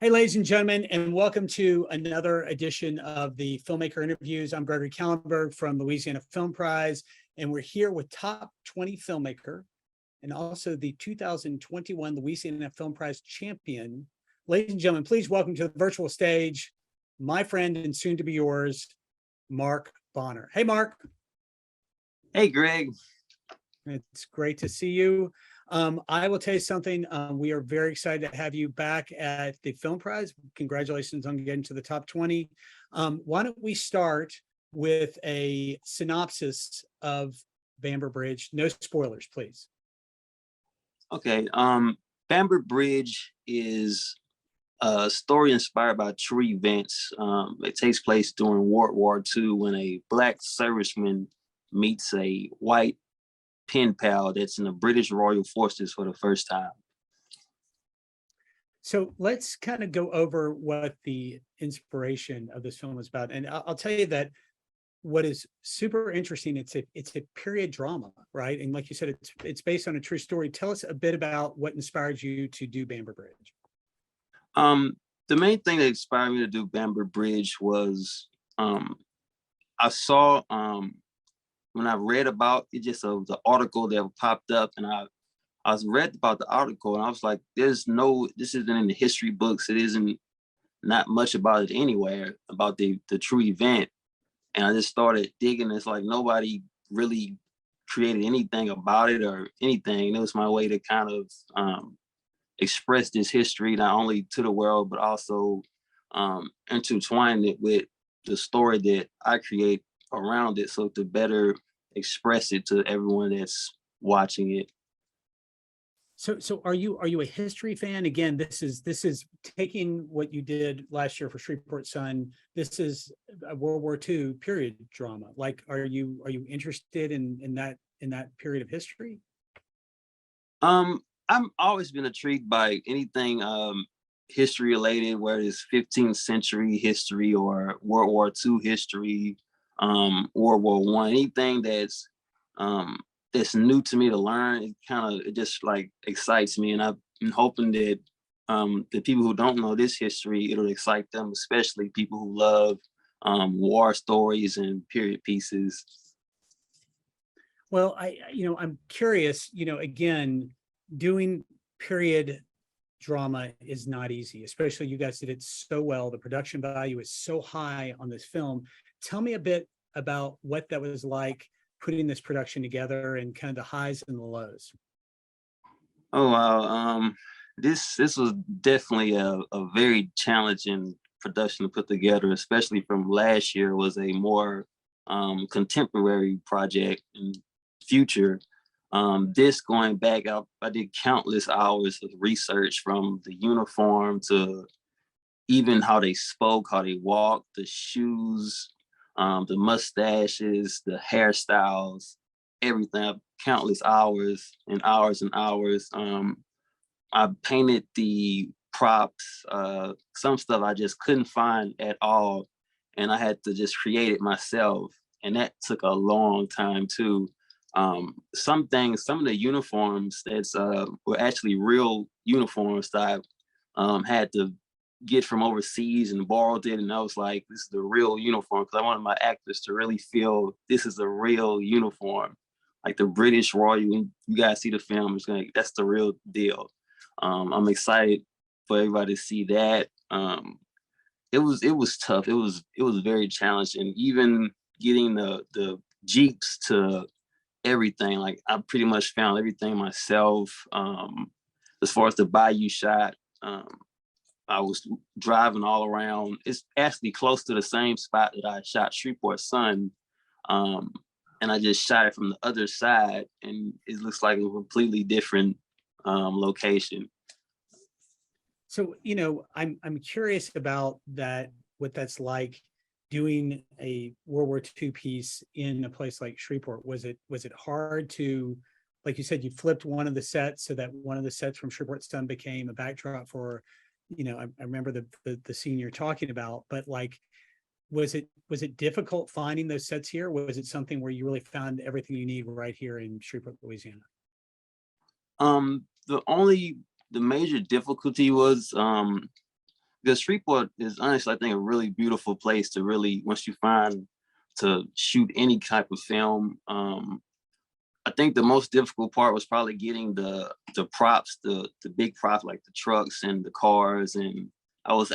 Hey, ladies and gentlemen, and welcome to another edition of the Filmmaker Interviews. I'm Gregory Kallenberg from Louisiana Film Prize, and we're here with top 20 filmmaker and also the 2021 Louisiana Film Prize champion. Ladies and gentlemen, please welcome to the virtual stage, my friend and soon to be yours, Mark Bonner. Hey, Mark. Hey, Greg. It's great to see you. I will tell you something. We are very excited to have you back at the Film Prize. Congratulations on getting to the top 20. Why don't we start with a synopsis of Bamber Bridge? No spoilers, please. Okay. Bamber Bridge is a story inspired by true events. It takes place during World War II when a Black serviceman meets a white pen pal that's in the British Royal Forces for the first time. So let's kind of go over what the inspiration of this film is about. And I'll tell you that what is super interesting, it's a period drama, right? And like you said, it's based on a true story. Tell us a bit about what inspired you to do Bamber Bridge. The main thing that inspired me to do Bamber Bridge was I saw when I read about it, just the article that popped up, and I read about the article, and I was like, this isn't in the history books. It isn't not much about it anywhere, about the true event. And I just started digging. It's like nobody really created anything about it or anything. And it was my way to kind of express this history, not only to the world, but also intertwine it with the story that I create around it, so to better express it to everyone that's watching it. So are you a history fan? Again, this is taking what you did last year for Shreveport Sun. This is a World War II period drama. Like, are you interested in that period of history? I've always been intrigued by anything history related, whether it's 15th century history or World War II history, World War I, anything that's new to me to learn. It just like excites me, and I've been hoping that the people who don't know this history, it'll excite them, especially people who love war stories and period pieces. Well, I'm curious, again, doing period drama is not easy, especially you guys did it so well. The production value is so high on this film. Tell me a bit about what that was like putting this production together and kind of the highs and the lows. Oh wow. This was definitely a very challenging production to put together, especially from last year. Was a more contemporary project and future. This going back, I did countless hours of research, from the uniform to even how they spoke, how they walked, the shoes, the mustaches, the hairstyles, everything. Countless hours and hours and hours. I painted the props. Some stuff I just couldn't find at all, and I had to just create it myself, and that took a long time too. Some of the uniforms that's were actually real uniforms that I had to get from overseas and borrowed it, and I was like, this is the real uniform, because I wanted my actors to really feel this is a real uniform, like the British Royal. When you guys see the film, that's the real deal. I'm excited for everybody to see that. It was tough. It was very challenging, even getting the Jeeps to everything. Like, I pretty much found everything myself. As far as the bayou shot, I was driving all around. It's actually close to the same spot that I shot Shreveport Sun. And I just shot it from the other side, and it looks like a completely different location. So, I'm curious about that, what that's like doing a World War II piece in a place like Shreveport. Was it hard to, like you said, you flipped one of the sets so that one of the sets from Shreveport Sun became a backdrop for, I remember the scene you're talking about, but like, was it difficult finding those sets here? Was it something where you really found everything you need right here in Shreveport, Louisiana? The major difficulty was because Shreveport is honestly, I think, a really beautiful place to really, once you find to shoot any type of film. I think the most difficult part was probably getting the props, the big props like the trucks and the cars. And I was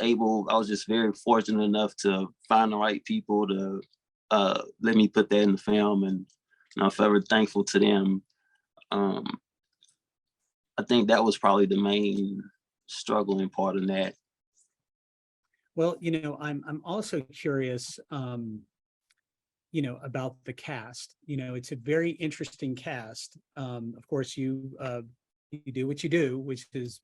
just very fortunate enough to find the right people to let me put that in the film, and I'm forever thankful to them. Um, I think that was probably the main struggling part in that. Well, I'm also curious, about the cast. It's a very interesting cast. Of course, you do what you do, which is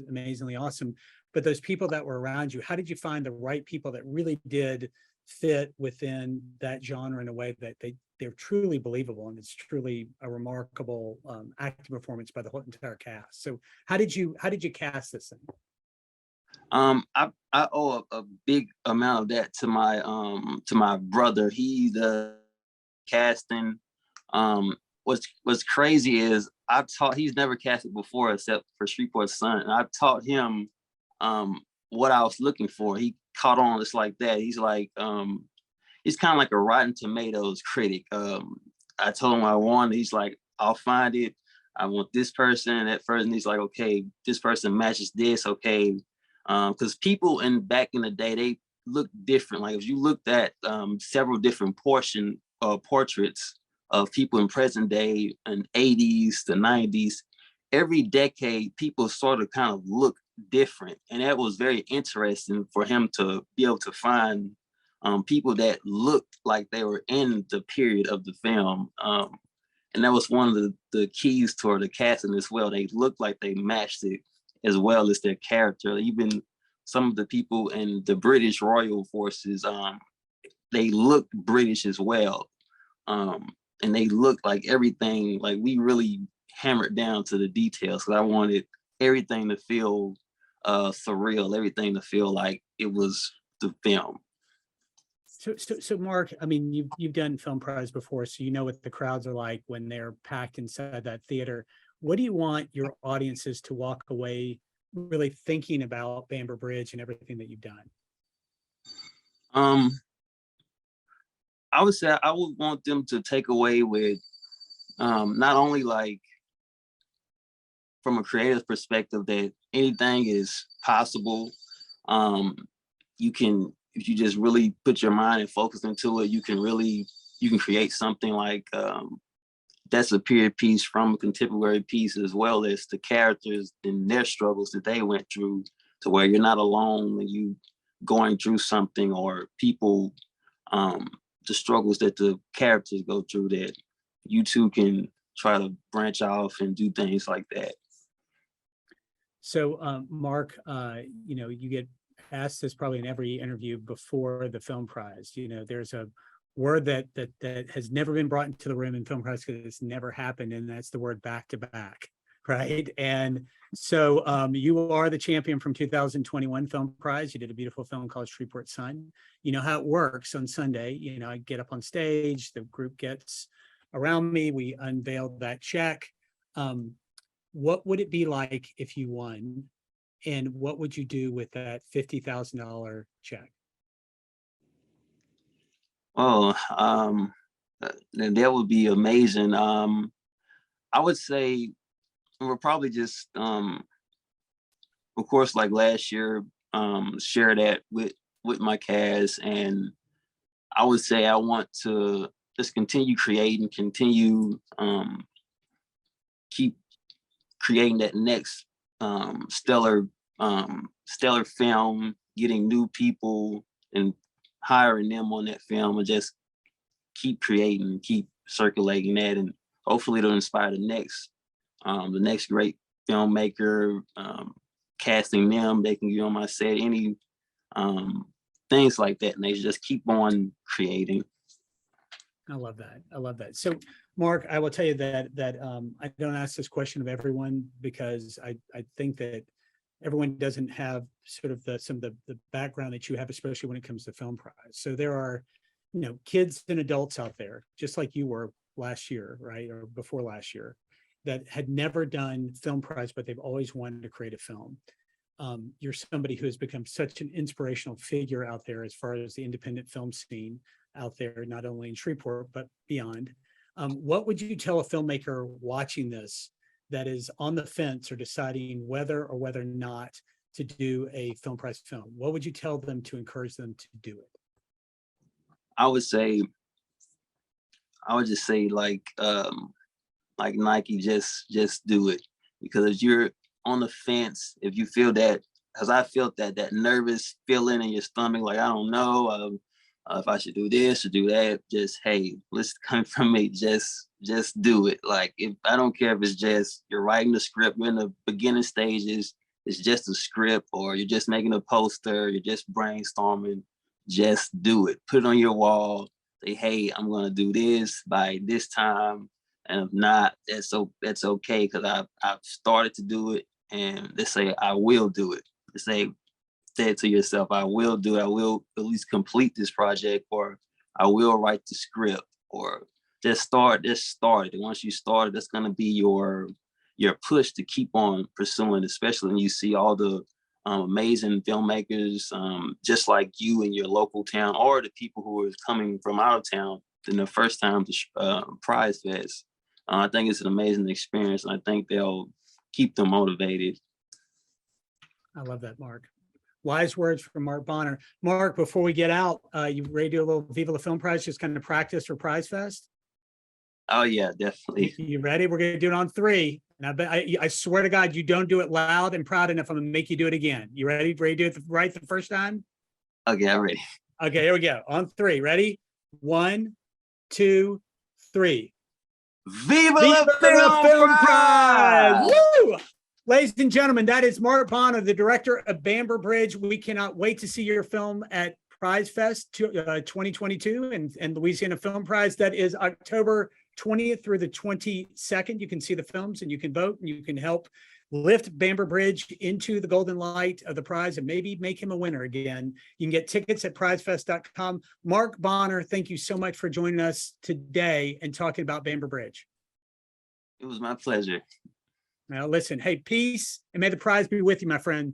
amazingly awesome. But those people that were around you, how did you find the right people that really did fit within that genre in a way that they're truly believable, and it's truly a remarkable acting performance by the whole entire cast. So how did you cast this thing? I owe a big amount of that to my brother. He the casting. What's crazy is he's never casted before except for Shreveport's Son, and I taught him what I was looking for. He caught on just like that. He's like he's kind of like a Rotten Tomatoes critic. I told him what I wanted. He's like, I'll find it. I want this person, that person. He's like, okay, this person matches this. Okay, because people back in the day, they look different. Like if you looked at several different portraits of people in present day and 80s to 90s, every decade people sort of kind of look different, and that was very interesting for him to be able to find people that looked like they were in the period of the film. And that was one of the keys toward the casting as well. They looked like they matched it as well as their character. Even some of the people in the British Royal Forces, they looked British as well. And they looked like everything, like we really hammered down to the details, because I wanted everything to feel surreal, everything to feel like it was the film. So Mark, I mean, you've done film prize before, so you know what the crowds are like when they're packed inside that theater. What do you want your audiences to walk away really thinking about Bamber Bridge and everything that you've done? Um, I would say I would want them to take away with not only like from a creative perspective that anything is possible. Um, you can, if you just really put your mind and focus into it, you can create something like that's a period piece from a contemporary piece, as well as the characters and their struggles that they went through, to where you're not alone when you going through something, or people, the struggles that the characters go through, that you too can try to branch off and do things like that. So, Mark, you get asked this probably in every interview before the film prize. There's a word that has never been brought into the room in film prize because it's never happened, and that's the word back to back, right? And so you are the champion from 2021 film prize. You did a beautiful film called Shreveport Son. You know how it works on Sunday. I get up on stage, the group gets around me, we unveiled that check. What would it be like if you won, and what would you do with that $50,000 check? Oh, that would be amazing. I would say we're probably just, of course, like last year, share that with my cast, and I would say I want to just continue creating, continue keep creating that next stellar film, getting new people and hiring them on that film, and just keep creating, keep circulating that, and hopefully it'll inspire the next great filmmaker, casting them. They can get on my set, any things like that, and they just keep on creating. I love that. I love that. So, Mark, I will tell you that I don't ask this question of everyone, because I think that everyone doesn't have sort of some of the background that you have, especially when it comes to film prize. So there are, kids and adults out there, just like you were last year, right, or before last year, that had never done film prize, but they've always wanted to create a film. you're somebody who has become such an inspirational figure out there as far as the independent film scene out there, not only in Shreveport, but beyond. What would you tell a filmmaker watching this that is on the fence or deciding whether or whether not to do a Film Prize film? What would you tell them to encourage them to do it? I would just say like Nike, just do it. Because if you're on the fence, if you feel that, because I felt that nervous feeling in your stomach, like I don't know if I should do this or do that. Just, hey, listen, coming from me, just do it. Like, if I don't care if it's just you're writing the script, you're in the beginning stages, it's just a script, or you're just making a poster, you're just brainstorming. Just do it. Put it on your wall. Say, hey, I'm gonna do this by this time. And if not, that's okay, because I've started to do it, and they say I will do it. Say it to yourself, I will do it. I will at least complete this project, or I will write the script, or just start it. And once you start it, that's gonna be your push to keep on pursuing, especially when you see all the amazing filmmakers just like you in your local town, or the people who are coming from out of town in the first time to Prize Fest. I think it's an amazing experience, and I think they'll keep them motivated. I love that, Mark. Wise words from Mark Bonner. Mark, before we get out, you ready to do a little Viva la Film Prize, just kind of practice for Prize Fest? Oh yeah, definitely. You ready? We're going to do it on 3. And I swear to God, you don't do it loud and proud enough, I'm going to make you do it again. You ready? Ready to do it right the first time? Okay, I'm ready. Okay, here we go. On 3. Ready? 1, 2, 3. Viva la Film Prize! Woo! Ladies and gentlemen, that is Mark Bonner, the director of Bamber Bridge. We cannot wait to see your film at Prize Fest 2022 and Louisiana Film Prize. That is October 20th through the 22nd. You can see the films and you can vote and you can help lift Bamber Bridge into the golden light of the prize and maybe make him a winner again. You can get tickets at prizefest.com. Mark Bonner, thank you so much for joining us today and talking about Bamber Bridge. It was my pleasure. Now listen, hey, peace, and may the prize be with you, my friend.